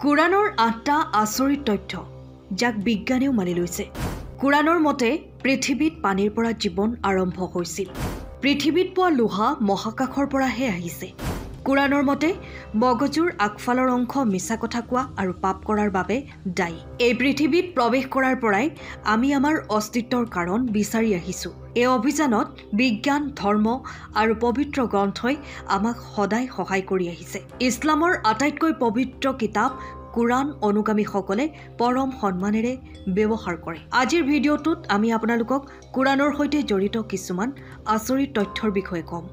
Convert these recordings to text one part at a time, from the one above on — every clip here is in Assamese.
কুৰাণৰ ৮টা আচৰিত তথ্য যাক বিজ্ঞানেও মানি লৈছে। কুৰাণৰ মতে পৃথিৱীত পানীৰ পৰা জীৱন আৰম্ভ হৈছিল। পৃথিৱীত পোৱা লোহা মহাকাশৰ পৰাহে আহিছে। কুৰাণৰ মতে মগজুৰ আগফালৰ অংশ মিছা কথা কোৱা আৰু পাপ কৰাৰ বাবে দায়ী। এই পৃথিৱীত প্ৰৱেশ কৰাৰ পৰাই আমি আমাৰ অস্তিত্বৰ কাৰণ বিচাৰি আহিছোঁ। এই অভিযানত বিজ্ঞান, ধৰ্ম আৰু পবিত্ৰ গ্ৰন্থই আমাক সদায় সহায় কৰি আহিছে। ইছলামৰ আটাইতকৈ পবিত্ৰ কিতাপ কুৰাণ অনুগামীসকলে পৰম সন্মানেৰে ব্যৱহাৰ কৰে। আজিৰ ভিডিঅ'টোত আমি আপোনালোকক কুৰাণৰ সৈতে জড়িত কিছুমান আচৰিত তথ্যৰ বিষয়ে ক'ম,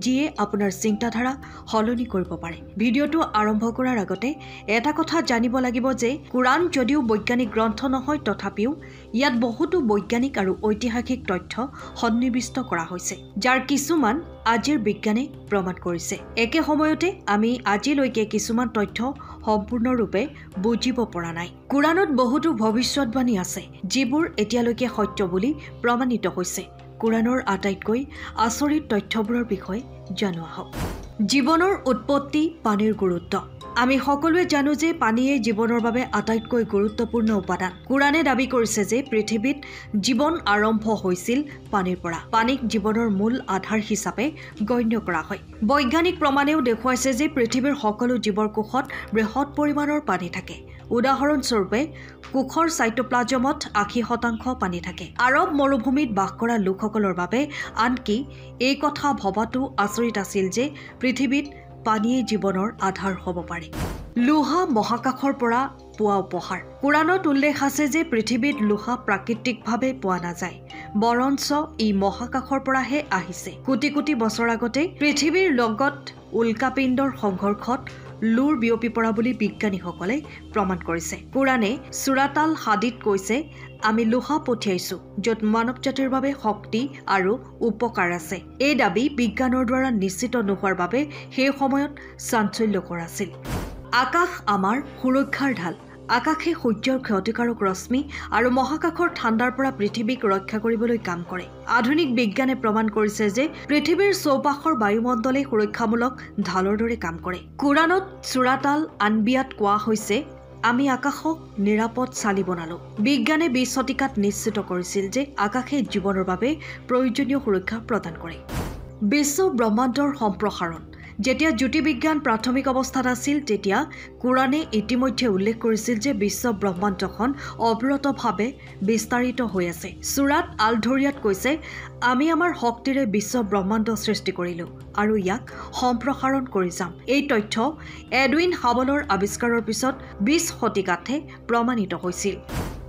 যিয়ে আপোনাৰ চিন্তাধাৰা সলনি কৰিব পাৰে। ভিডিঅ'টো আৰম্ভ কৰাৰ আগতে এটা কথা জানিব লাগিব যে কুৰাণ যদিও বৈজ্ঞানিক গ্ৰন্থ নহয়, তথাপিও ইয়াত বহুতো বৈজ্ঞানিক আৰু ঐতিহাসিক তথ্য সন্নিৱিষ্ট কৰা হৈছে, যাৰ কিছুমান আজিৰ বিজ্ঞানে প্ৰমাণ কৰিছে। একে সময়তে আমি আজিলৈকে কিছুমান তথ্য সম্পূৰ্ণৰূপে বুজিব পৰা নাই। কুৰাণত বহুতো ভৱিষ্যতবাণী আছে, যিবোৰ এতিয়ালৈকে সত্য বুলি প্ৰমাণিত হৈছে। কুৰাণৰ আটাইতকৈ আচৰিত তথ্যবোৰৰ বিষয়ে জানো আহক। জীৱনৰ উৎপত্তি, পানীৰ গুৰুত্ব। আমি সকলোৱে জানো যে পানীয়ে জীৱনৰ বাবে আটাইতকৈ গুৰুত্বপূৰ্ণ উপাদান। কুৰাণে দাবী কৰিছে যে পৃথিৱীত জীৱন আৰম্ভ হৈছিল পানীৰ পৰা। পানীক জীৱনৰ মূল আধাৰ হিচাপে গণ্য কৰা হয়। বৈজ্ঞানিক প্ৰমাণেও দেখুৱাইছে যে পৃথিৱীৰ সকলো জীৱৰ কোষত বৃহৎ পৰিমাণৰ পানী থাকে। উদাহৰণস্বৰূপে কোষৰ চাইটোপ্লাজমত ৮০% পানী থাকে। আৰৱ মৰুভূমিত বাস কৰা লোকসকলৰ বাবে আনকি এই কথা ভবাটো আচৰিত আছিল যে পৃথিৱীত পানীয়ে জীৱনৰ আধাৰ হ'ব পাৰে। লোহা মহাকাশৰ পৰা পোৱা উপহাৰ। কুৰাণত উল্লেখ আছে যে পৃথিৱীত লোহা প্ৰাকৃতিকভাৱে পোৱা নাযায়, বৰঞ্চ ই মহাকাশৰ পৰাহে আহিছে। কোটি কোটি বছৰ আগতে পৃথিৱীৰ লগত উল্কাপিণ্ডৰ সংঘৰ্ষত লোৰ বিয়পি পৰা বুলি বিজ্ঞানীসকলে প্ৰমাণ কৰিছে। কুৰাণে সূৰাত আল হাদীদ কৈছে, আমি লোহা পঠিয়াইছো য'ত মানৱ জাতিৰ বাবে শক্তি আৰু উপকাৰ আছে। এই দাবী বিজ্ঞানৰ দ্বাৰা নিশ্চিত নোহোৱাৰ বাবে সেই সময়ত চাঞ্চল্যকৰ আছিল। আকাশ আমাৰ সুৰক্ষাৰ ঢাল। আকাশে সূৰ্যৰ ক্ষতিকাৰক ৰশ্মি আৰু মহাকাশৰ ঠাণ্ডাৰ পৰা পৃথিৱীক ৰক্ষা কৰিবলৈ কাম কৰে। আধুনিক বিজ্ঞানে প্ৰমাণ কৰিছে যে পৃথিৱীৰ চৌপাশৰ বায়ুমণ্ডলে সুৰক্ষামূলক ঢালৰ দৰে কাম কৰে। কুৰাণত সূৰাত আল আনবিয়াত কোৱা হৈছে, আমি আকাশক নিৰাপদ চালি বনালো। বিজ্ঞানে ২০ শতিকাত নিশ্চিত কৰিছিল যে আকাশে জীৱনৰ বাবে প্ৰয়োজনীয় সুৰক্ষা প্ৰদান কৰে। বিশ্ব ব্ৰহ্মাণ্ডৰ সম্প্ৰসাৰণ। যেতিয়া জ্যোতিৰ্বিজ্ঞান প্ৰাথমিক অৱস্থাত আছিল, তেতিয়া কুৰাণে ইতিমধ্যে উল্লেখ কৰিছিল যে বিশ্ব ব্ৰহ্মাণ্ডখন অবিৰতভাৱে বিস্তাৰিত হৈ আছে। সূৰাত আল ধৰিয়াত কৈছে, আমি আমাৰ শক্তিৰে বিশ্ব ব্ৰহ্মাণ্ড সৃষ্টি কৰিলো আৰু ইয়াক সম্প্ৰসাৰণ কৰি যাম। এই তথ্য এডউইন হাবলৰ আৱিষ্কাৰৰ পিছত ২০ শতিকাতহে প্ৰমাণিত হৈছিল।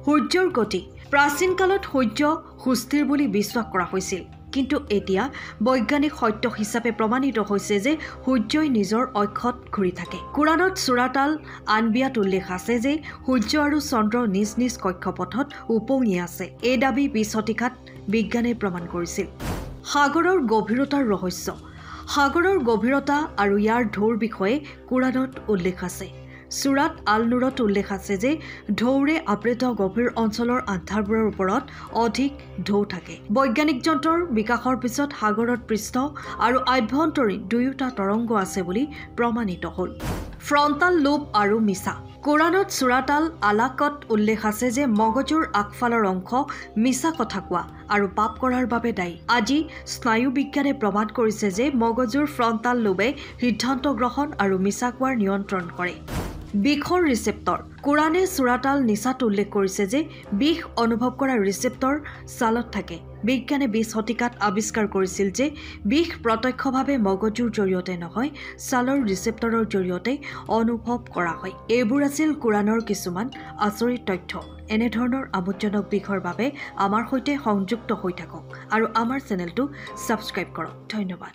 সূৰ্যৰ গতি। প্ৰাচীন কালত সূৰ্য সুস্থিৰ বুলি বিশ্বাস কৰা হৈছিল, কিন্তু এতিয়া বৈজ্ঞানিক সত্য হিচাপে প্ৰমাণিত হৈছে যে সূৰ্যই নিজৰ অক্ষত ঘূৰি থাকে। কুৰাণত সূৰাত আল আনবিয়াত উল্লেখ আছে যে সূৰ্য আৰু চন্দ্ৰ নিজ নিজ কক্ষপথত উপঙি আছে। এই দাবী ২০ শতিকাত বিজ্ঞানে প্ৰমাণ কৰিছিল। সাগৰৰ গভীৰতাৰ ৰহস্য। সাগৰৰ গভীৰতা আৰু ইয়াৰ ঢৌৰ বিষয়ে কুৰাণত উল্লেখ আছে। সূৰাত আল নুৰত উল্লেখ আছে যে ঢৌৰে আবৃত গভীৰ অঞ্চলৰ আন্ধাৰবোৰৰ ওপৰত অধিক ঢৌ থাকে। বৈজ্ঞানিক যন্ত্ৰৰ বিকাশৰ পিছত সাগৰত পৃষ্ঠ আৰু আভ্যন্তৰীণ দুয়োটা তৰংগ আছে বুলি প্ৰমাণিত হ'ল। ফ্ৰণ্টাল লোব আৰু মিছা। কুৰাণত সূৰাত আল আলাকত উল্লেখ আছে যে মগজুৰ আগফালৰ অংশ মিছা কথা কোৱা আৰু পাপ কৰাৰ বাবে দায়ী। আজি স্নায়ু বিজ্ঞানে প্ৰমাণ কৰিছে যে মগজুৰ ফ্ৰণ্টাল লোবে সিদ্ধান্ত গ্ৰহণ আৰু মিছা কোৱাৰ নিয়ন্ত্ৰণ কৰে। বিষৰ ৰিচেপ্টৰ। কুৰাণে সূৰাত আল নিছাত উল্লেখ কৰিছে যে বিষ অনুভৱ কৰা ৰিচেপ্টৰ ছালত থাকে। বিজ্ঞানে ২০ শতিকাত আৱিষ্কাৰ কৰিছিল যে বিষ প্ৰত্যক্ষভাৱে মগজুৰ জৰিয়তে নহয়, ছালৰ ৰিচেপ্টৰৰ জৰিয়তে অনুভৱ কৰা হয়। এইবোৰ আছিল কুৰাণৰ কিছুমান আচৰিত তথ্য। এনেধৰণৰ আমোদজনক বিষয়ৰ বাবে আমাৰ সৈতে সংযুক্ত হৈ থাকক আৰু আমাৰ চেনেলটো ছাবস্ক্ৰাইব কৰক। ধন্যবাদ।